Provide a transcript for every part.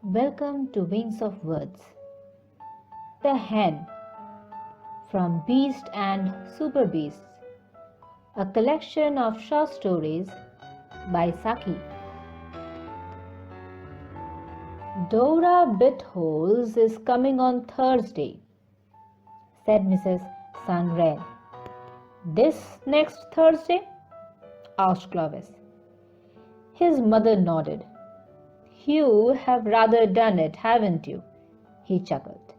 Welcome to Wings of Words. The Hen from Beast and Super Beasts, a collection of short stories by Saki. Dora Bitholes is coming on Thursday, said Mrs. Sangrel. This next Thursday? Asked Clovis. His mother nodded. You have rather done it, haven't you? He chuckled.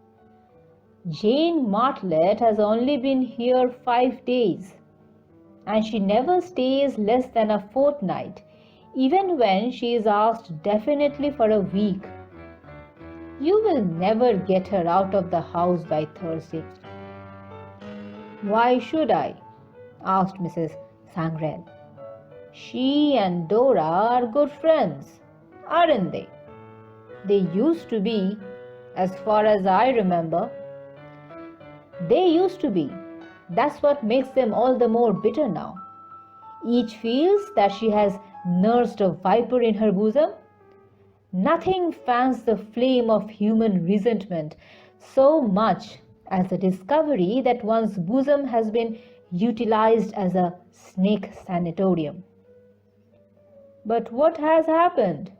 Jane Martlet has only been here 5 days, and she never stays less than a fortnight, even when she is asked definitely for a week. You will never get her out of the house by Thursday. Why should I? Asked Mrs. Sangrel. She and Dora are good friends, aren't they? They used to be, as far as I remember. They used to be. That's what makes them all the more bitter now. Each feels that she has nursed a viper in her bosom. Nothing fans the flame of human resentment so much as the discovery that one's bosom has been utilized as a snake sanatorium. But what has happened?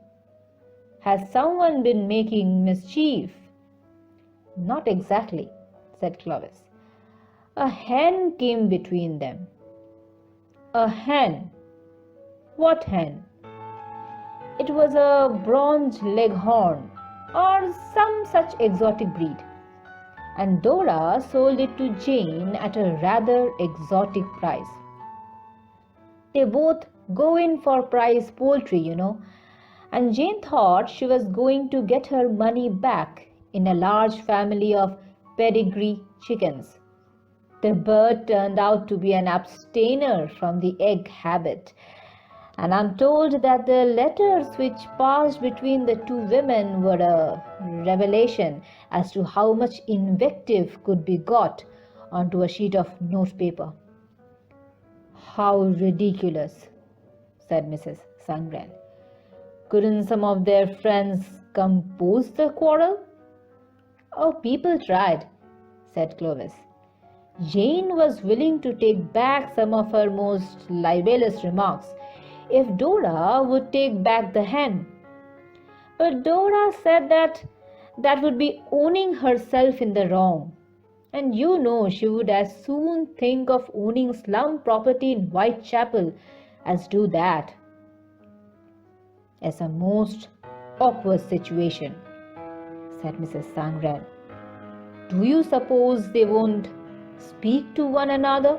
Has someone been making mischief? Not exactly, said Clovis. A hen came between them. A hen? What hen? It was a bronze leghorn or some such exotic breed, and Dora sold it to Jane at a rather exotic price. They both go in for prize poultry, and Jane thought she was going to get her money back in a large family of pedigree chickens. The bird turned out to be an abstainer from the egg habit, and I'm told that the letters which passed between the two women were a revelation as to how much invective could be got onto a sheet of notepaper. How ridiculous, said Mrs. Sangrel. Couldn't some of their friends compose the quarrel? Oh, people tried, said Clovis. Jane was willing to take back some of her most libelous remarks if Dora would take back the hen. But Dora said that would be owning herself in the wrong. And she would as soon think of owning slum property in Whitechapel as do that. It's a most awkward situation, said Mrs. Sangrel. Do you suppose they won't speak to one another?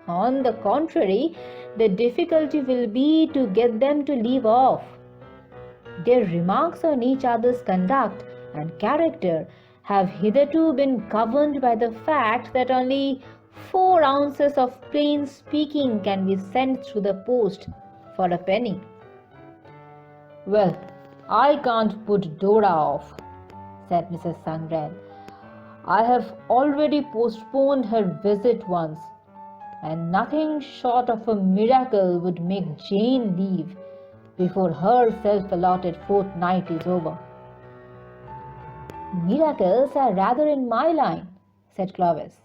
On the contrary, the difficulty will be to get them to leave off. Their remarks on each other's conduct and character have hitherto been governed by the fact that only 4 ounces of plain speaking can be sent through the post for a penny. Well, I can't put Dora off, said Mrs. Sangrel. I have already postponed her visit once, and nothing short of a miracle would make Jane leave before her self-allotted fortnight is over. Miracles are rather in my line, said Clovis.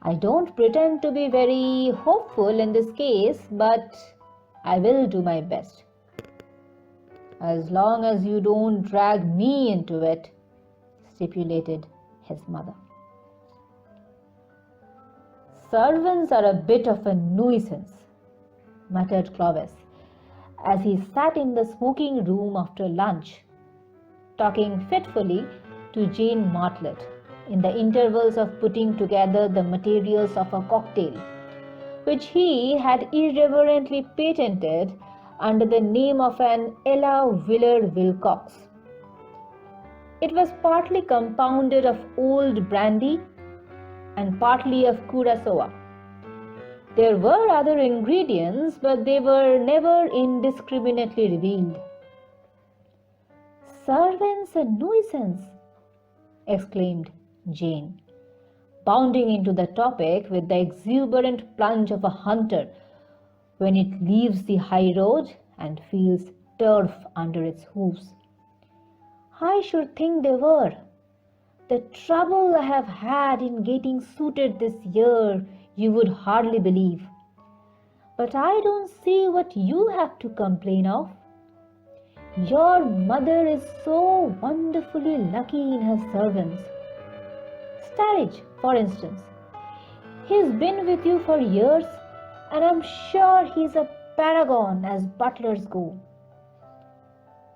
I don't pretend to be very hopeful in this case, but I will do my best. As long as you don't drag me into it, stipulated his mother. Servants are a bit of a nuisance, muttered Clovis, as he sat in the smoking room after lunch, talking fitfully to Jane Martlet in the intervals of putting together the materials of a cocktail, which he had irreverently patented under the name of an Ella Willard Wilcox. It was partly compounded of old brandy and partly of curaçoa. There were other ingredients, but they were never indiscriminately revealed. Servants a nuisance, exclaimed Jane, bounding into the topic with the exuberant plunge of a hunter when it leaves the high road and feels turf under its hoofs. I should think they were. The trouble I have had in getting suited this year, you would hardly believe. But I don't see what you have to complain of. Your mother is so wonderfully lucky in her servants. Sturridge, for instance. He's been with you for years, and I'm sure he's a paragon as butlers go.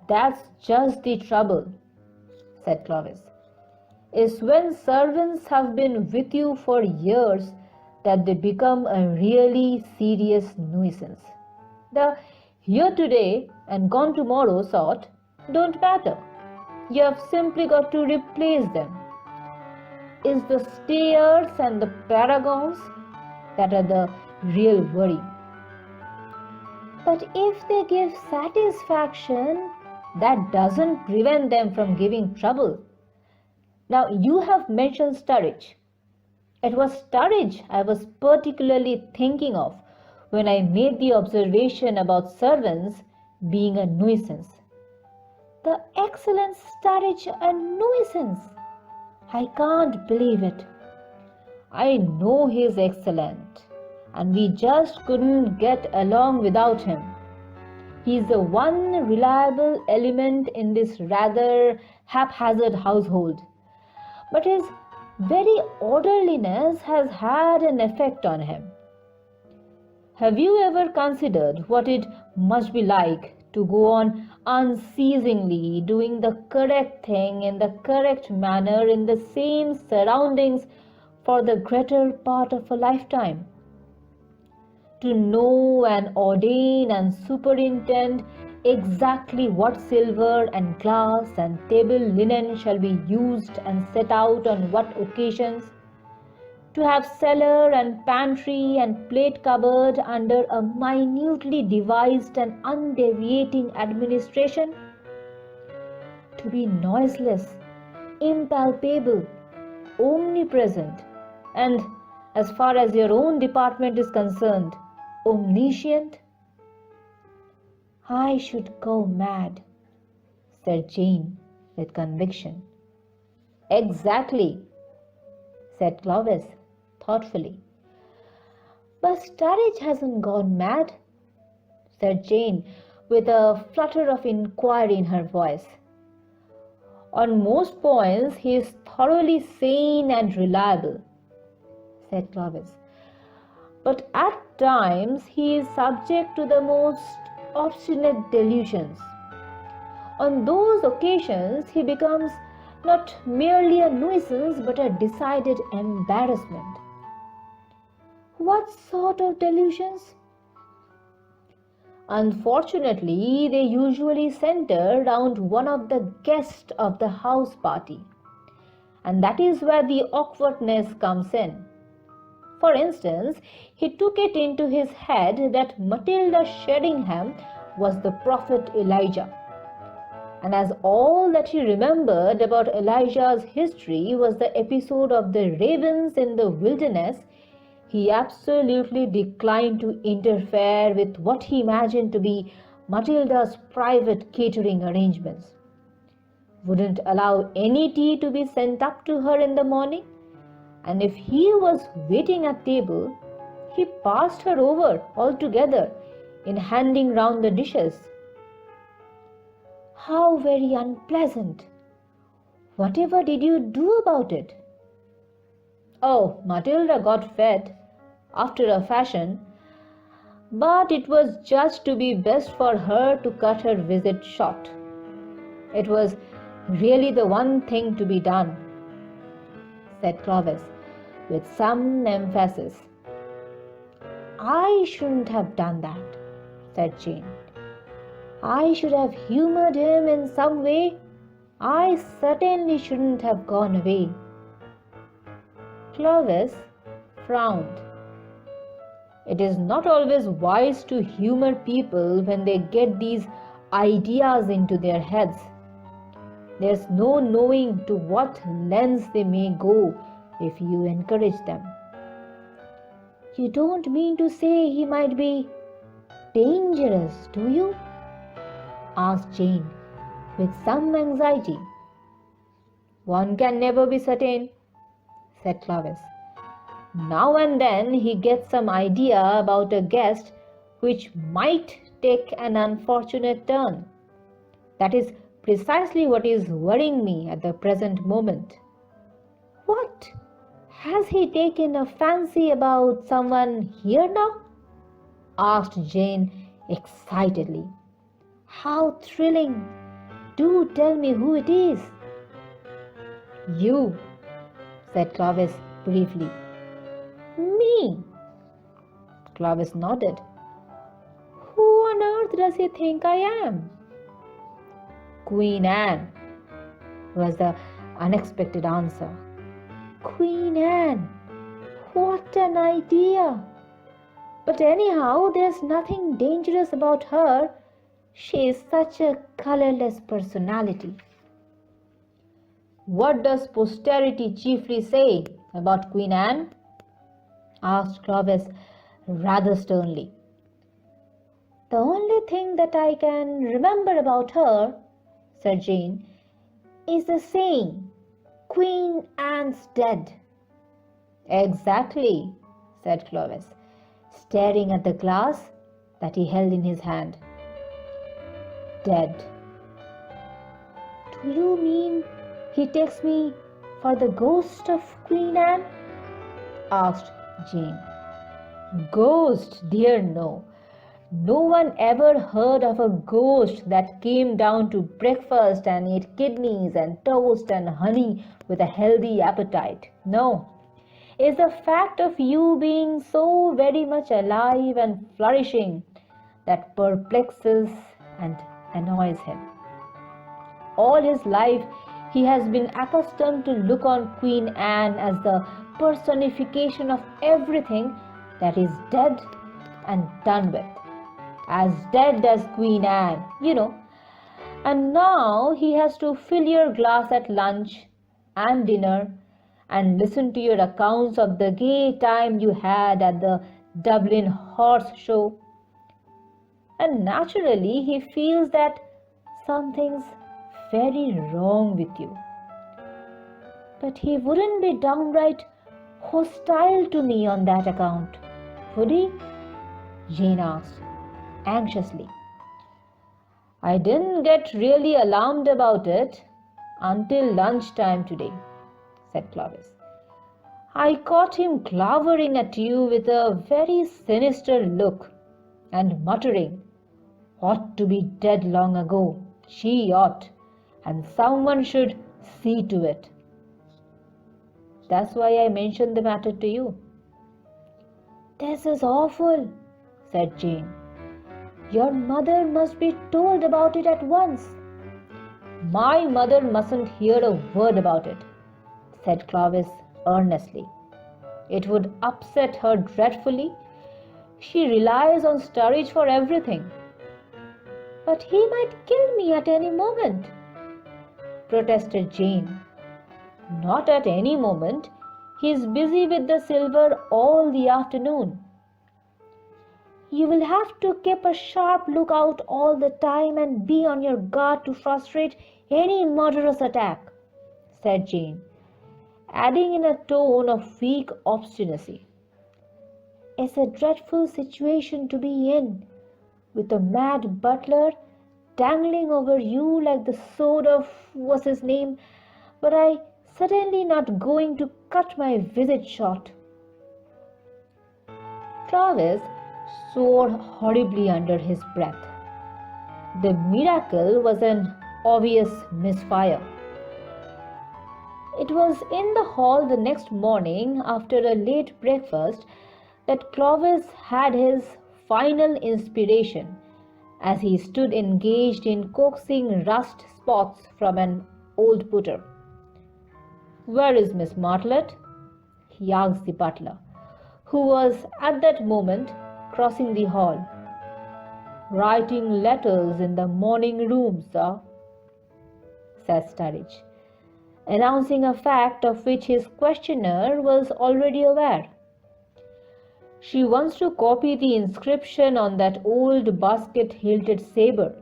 That's just the trouble, said Clovis, is when servants have been with you for years that they become a really serious nuisance. The here today and gone tomorrow sort don't matter. You have simply got to replace them. It's the stayers and the paragons that are the real worry. But if they give satisfaction, that doesn't prevent them from giving trouble. Now you have mentioned Sturridge. It was Sturridge I was particularly thinking of when I made the observation about servants being a nuisance. The excellent Sturridge a nuisance! I can't believe it. I know he is excellent, and we just couldn't get along without him. He is the one reliable element in this rather haphazard household. But his very orderliness has had an effect on him. Have you ever considered what it must be like to go on unceasingly doing the correct thing in the correct manner in the same surroundings for the greater part of a lifetime? To know and ordain and superintend exactly what silver and glass and table linen shall be used and set out on what occasions, to have cellar and pantry and plate cupboard under a minutely devised and undeviating administration, to be noiseless, impalpable, omnipresent, and, as far as your own department is concerned, omniscient? I should go mad, said Jane with conviction. Exactly, said Clovis thoughtfully. But Sturridge hasn't gone mad, said Jane with a flutter of inquiry in her voice. On most points he is thoroughly sane and reliable, said Clovis. But at times he is subject to the most obstinate delusions. On those occasions he becomes not merely a nuisance but a decided embarrassment. What sort of delusions? Unfortunately, they usually center round one of the guests of the house party, and that is where the awkwardness comes in. For instance, he took it into his head that Matilda Sheringham was the prophet Elijah. And as all that he remembered about Elijah's history was the episode of the ravens in the wilderness, he absolutely declined to interfere with what he imagined to be Matilda's private catering arrangements. Wouldn't allow any tea to be sent up to her in the morning, and if he was waiting at table, he passed her over altogether in handing round the dishes. How very unpleasant! Whatever did you do about it? Oh, Matilda got fed, after a fashion, but it was just to be best for her to cut her visit short. It was really the one thing to be done, said Clovis with some emphasis. I shouldn't have done that, said Jane. I should have humoured him in some way. I certainly shouldn't have gone away. Clovis frowned. It is not always wise to humour people when they get these ideas into their heads. There's no knowing to what lengths they may go if you encourage them. You don't mean to say he might be dangerous, do you? Asked Jane with some anxiety, One can never be certain, said Clovis. Now and then he gets some idea about a guest which might take an unfortunate turn. That is precisely what is worrying me at the present moment. What? Has he taken a fancy about someone here now? Asked Jane excitedly. How thrilling! Do tell me who it is. You, said Clovis briefly. Me? Clovis nodded. Who on earth does he think I am? Queen Anne, was the unexpected answer. Queen Anne! What an idea! But anyhow, there's nothing dangerous about her. She is such a colorless personality. What does posterity chiefly say about Queen Anne? Asked Clovis rather sternly. The only thing that I can remember about her, said Jane, is the saying, Queen Anne's dead. Exactly, said Clovis, staring at the glass that he held in his hand. Dead. Do you mean he takes me for the ghost of Queen Anne? Asked Jane. Ghost, dear no. No one ever heard of a ghost that came down to breakfast and ate kidneys and toast and honey with a healthy appetite. No. It's the fact of you being so very much alive and flourishing that perplexes and annoys him. All his life he has been accustomed to look on Queen Anne as the personification of everything that is dead and done with. As dead as Queen Anne, And now he has to fill your glass at lunch and dinner and listen to your accounts of the gay time you had at the Dublin horse show. And naturally he feels that something's very wrong with you. But he wouldn't be downright hostile to me on that account, would he? Jane asked anxiously. I didn't get really alarmed about it until lunchtime today, said Clovis. I caught him glowering at you with a very sinister look and muttering, ought to be dead long ago, she ought, and someone should see to it. That's why I mentioned the matter to you. This is awful, said Jane. Your mother must be told about it at once. My mother mustn't hear a word about it, said Clovis earnestly. It would upset her dreadfully. She relies on Sturridge for everything. But he might kill me at any moment, protested Jane. Not at any moment. He is busy with the silver all the afternoon. You will have to keep a sharp lookout all the time and be on your guard to frustrate any murderous attack, said Jane, adding in a tone of weak obstinacy. It's a dreadful situation to be in, with a mad butler dangling over you like the sword of what's his name, but I certainly not going to cut my visit short. Clovis swore horribly under his breath. The miracle was an obvious misfire. It was in the hall the next morning after a late breakfast that Clovis had his final inspiration as he stood engaged in coaxing rust spots from an old putter. Where is Miss Martlet? He asked the butler, who was at that moment crossing the hall. Writing letters in the morning room, sir, said Sturridge, announcing a fact of which his questioner was already aware. She wants to copy the inscription on that old basket-hilted sabre,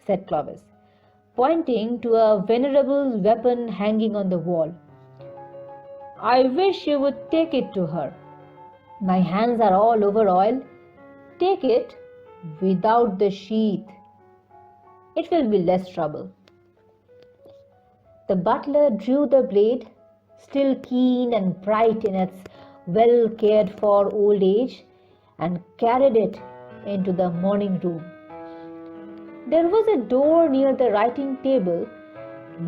said Clovis. pointing to a venerable weapon hanging on the wall. "I wish you would take it to her. My hands are all over oil. Take it without the sheath. It will be less trouble." The butler drew the blade, still keen and bright in its well cared for old age, and carried it into the morning room. There was a door near the writing table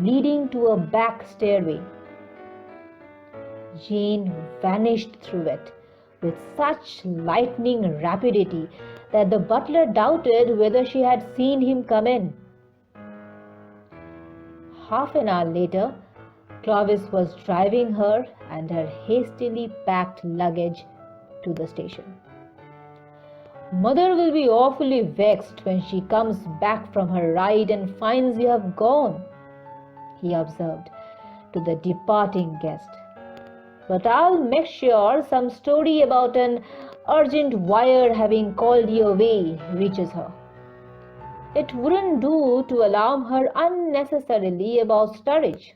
leading to a back stairway. Jane vanished through it with such lightning rapidity that the butler doubted whether she had seen him come in. Half an hour later, Clovis was driving her and her hastily packed luggage to the station. "Mother will be awfully vexed when she comes back from her ride and finds you have gone," he observed to the departing guest. "But I'll make sure some story about an urgent wire having called you away reaches her. It wouldn't do to alarm her unnecessarily about Sturridge."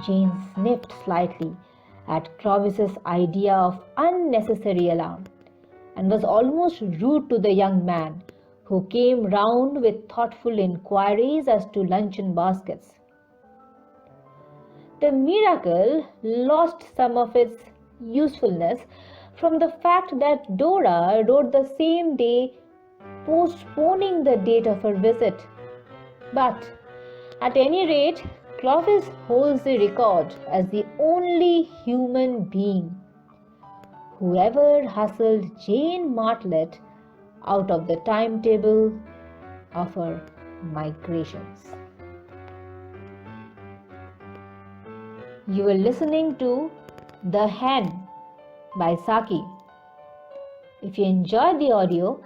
Jane sniffed slightly at Clovis's idea of unnecessary alarm, and was almost rude to the young man, who came round with thoughtful inquiries as to luncheon baskets. The miracle lost some of its usefulness from the fact that Dora wrote the same day, postponing the date of her visit. But at any rate, Clovis holds the record as the only human being who ever hustled Jane Martlet out of the timetable of her migrations. You are listening to The Hen by Saki. If you enjoyed the audio,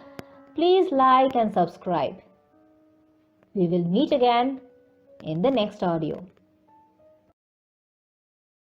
please like and subscribe. We will meet again in the next audio.